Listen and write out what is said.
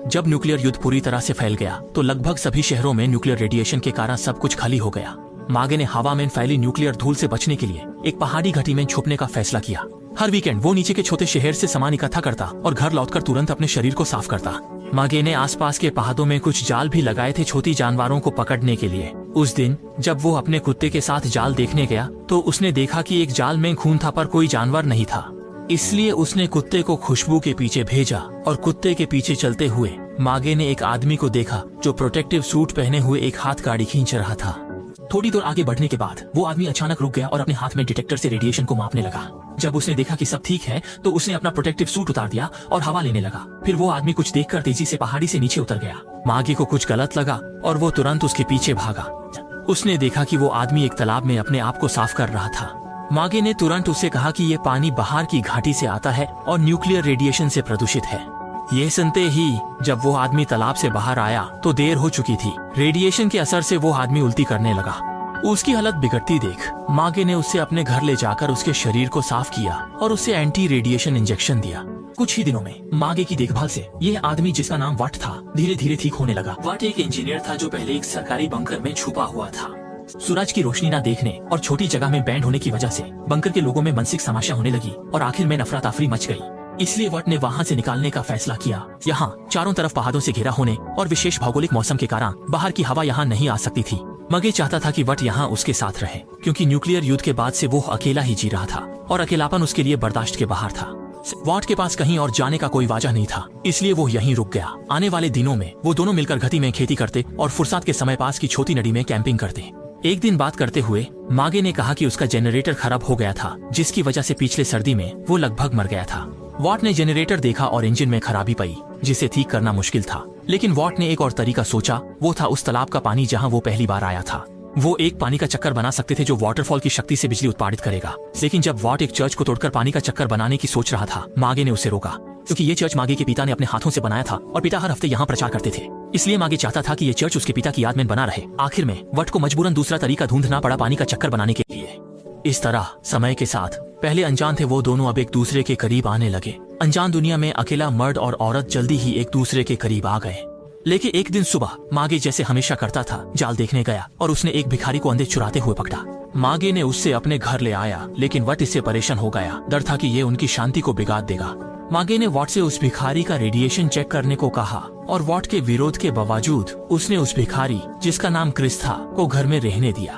जब न्यूक्लियर युद्ध पूरी तरह से फैल गया तो लगभग सभी शहरों में न्यूक्लियर रेडिएशन के कारण सब कुछ खाली हो गया। मागे ने हवा में फैली न्यूक्लियर धूल से बचने के लिए एक पहाड़ी घाटी में छुपने का फैसला किया। हर वीकेंड वो नीचे के छोटे शहर से सामान इकट्ठा करता और घर लौटकर तुरंत अपने शरीर को साफ करता। मागे ने आसपास के पहाड़ों में कुछ जाल भी लगाए थे छोटी जानवरों को पकड़ने के लिए। उस दिन जब वो अपने कुत्ते के साथ जाल देखने गया तो उसने देखा कि एक जाल में खून था पर कोई जानवर नहीं था। इसलिए उसने कुत्ते को खुशबू के पीछे भेजा और कुत्ते के पीछे चलते हुए मागे ने एक आदमी को देखा जो प्रोटेक्टिव सूट पहने हुए एक हाथ गाड़ी खींच रहा था। थोड़ी दूर आगे बढ़ने के बाद वो आदमी अचानक रुक गया और अपने हाथ में डिटेक्टर से रेडिएशन को मापने लगा। जब उसने देखा कि सब ठीक है तो उसने अपना प्रोटेक्टिव सूट उतार दिया और हवा लेने लगा। फिर वो आदमी कुछ देखकर तेजी से पहाड़ी से नीचे उतर गया। मागे को कुछ गलत लगा और वो तुरंत उसके पीछे भागा। उसने देखा कि वो आदमी एक तालाब में अपने आप को साफ कर रहा था। मागे ने तुरंत उससे कहा कि ये पानी बाहर की घाटी से आता है और न्यूक्लियर रेडिएशन से प्रदूषित है। ये सुनते ही जब वो आदमी तालाब से बाहर आया तो देर हो चुकी थी। रेडिएशन के असर से वो आदमी उल्टी करने लगा। उसकी हालत बिगड़ती देख मागे ने उससे अपने घर ले जाकर उसके शरीर को साफ किया और उसे एंटी रेडिएशन इंजेक्शन दिया। कुछ ही दिनों में मागे की देखभाल से ये आदमी जिसका नाम वट था धीरे धीरे ठीक होने लगा। वट एक इंजीनियर था जो पहले एक सरकारी बंकर में छुपा हुआ था। सूरज की रोशनी न देखने और छोटी जगह में बैंड होने की वजह से बंकर के लोगों में मानसिक समस्या होने लगी और आखिर में नफरा तफरी मच गई। इसलिए वट ने वहाँ से निकालने का फैसला किया। यहाँ चारों तरफ पहाड़ों से घिरा होने और विशेष भौगोलिक मौसम के कारण बाहर की हवा यहाँ नहीं आ सकती थी। मगे चाहता था कि वट यहाँ उसके साथ रहे क्योंकि न्यूक्लियर युद्ध के बाद से वो अकेला ही जी रहा था और अकेलापन उसके लिए बर्दाश्त के बाहर था। वट के पास कहीं और जाने का कोई वजह नहीं था, इसलिए वो यहीं रुक गया। आने वाले दिनों में वो दोनों मिलकर घाटी में खेती करते और फुर्सत के समय पास की छोटी नदी में कैंपिंग करते। एक दिन बात करते हुए मागे ने कहा कि उसका जनरेटर खराब हो गया था जिसकी वजह से पिछले सर्दी में वो लगभग मर गया था। वॉट ने जनरेटर देखा और इंजन में खराबी पाई जिसे ठीक करना मुश्किल था। लेकिन वॉट ने एक और तरीका सोचा, वो था उस तालाब का पानी जहां वो पहली बार आया था। वो एक पानी का चक्कर बना सकते थे जो वाटरफॉल की शक्ति से बिजली उत्पादित करेगा। लेकिन जब वॉट एक चर्च को तोड़कर पानी का चक्कर बनाने की सोच रहा था मागे ने उसे रोका क्योंकि ये चर्च मागे के पिता ने अपने हाथों से बनाया था और पिता हर हफ्ते यहाँ प्रचार करते थे। इसलिए मागे चाहता था कि ये चर्च उसके पिता की याद में बना रहे। आखिर में वट को मजबूरन दूसरा तरीका ढूंढना पड़ा पानी का चक्कर बनाने के लिए। इस तरह समय के साथ पहले अनजान थे वो दोनों अब एक दूसरे के करीब आने लगे। अनजान दुनिया में अकेला मर्द और औरत जल्दी ही एक दूसरे के करीब आ गए। लेकिन एक दिन सुबह मागे जैसे हमेशा करता था जाल देखने गया और उसने एक भिखारी को अंधे चुराते हुए पकड़ा। मागे ने उससे अपने घर ले आया लेकिन वट इससे परेशान हो गया। डर था कि ये उनकी शांति को बिगाड़ देगा। मागे ने वॉट से उस भिखारी का रेडिएशन चेक करने को कहा और वॉट के विरोध के बावजूद उसने उस भिखारी जिसका नाम क्रिस था को घर में रहने दिया।